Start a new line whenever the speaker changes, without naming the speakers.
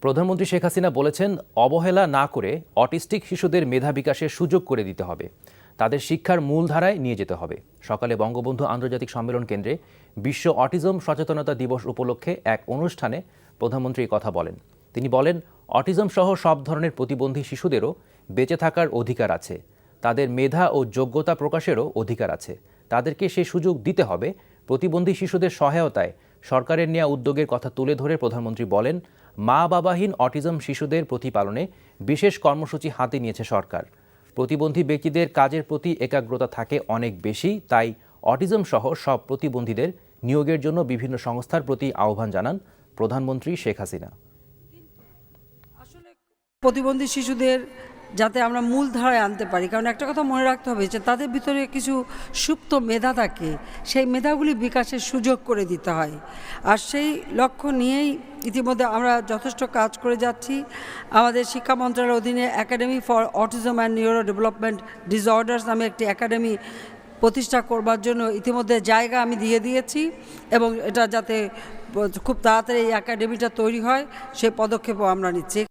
প্রধানমন্ত্রী শেখ হাসিনা বলেছেন, অবহেলা না করে অটিস্টিক শিশুদের মেধা বিকাশের সুযোগ করে দিতে হবে, তাদের শিক্ষার মূলধারায় নিয়ে যেতে হবে। সকালে বঙ্গবন্ধু আন্তর্জাতিক সম্মেলন কেন্দ্রে বিশ্ব অটিজম সচেতনতা দিবস উপলক্ষে এক অনুষ্ঠানে প্রধানমন্ত্রী কথা বলেন। তিনি বলেন, অটিজম সহ সব ধরনের প্রতিবন্ধী শিশুদেরও বেঁচে থাকার অধিকার আছে, তাদের মেধা ও যোগ্যতা প্রকাশেরও অধিকার আছে, তাদেরকে সেই সুযোগ দিতে হবে। প্রতিবন্ধী শিশুদের সহায়তায় সরকারের নেওয়া উদ্যোগের কথা তুলে ধরে প্রধানমন্ত্রী বলেন, মা বাবাহীন অটিজম শিশুদের প্রতিপালনে বিশেষ কর্মসূচি হাতে নিয়েছে সরকার। প্রতিবন্ধী ব্যক্তিদের কাজের প্রতি একাগ্রতা থাকে অনেক বেশি, তাই অটিজম সহ সব প্রতিবন্ধীদের নিয়োগের জন্য বিভিন্ন সংস্থার প্রতি আহ্বান জানান প্রধানমন্ত্রী শেখ হাসিনা।
প্রতিবন্ধী শিশুদের যাতে আমরা মূলধারায় আনতে পারি, কারণ একটা কথা মনে রাখতে হবে যে তাদের ভিতরে কিছু সুপ্ত মেধা থাকে, সেই মেধাগুলি বিকাশের সুযোগ করে দিতে হয়। আর সেই লক্ষ্য নিয়েই ইতিমধ্যে আমরা যথেষ্ট কাজ করে যাচ্ছি। আমাদের শিক্ষা মন্ত্রণালয়ের অধীনে academy for autism and neuro development disorders নামে একটি একাডেমি প্রতিষ্ঠা করবার জন্য ইতিমধ্যে জায়গা আমি দিয়ে দিয়েছি, এবং এটা যাতে খুব তাড়াতাড়ি এই একাডেমিটা তৈরি হয় সেই পদক্ষেপও আমরা নিচ্ছি।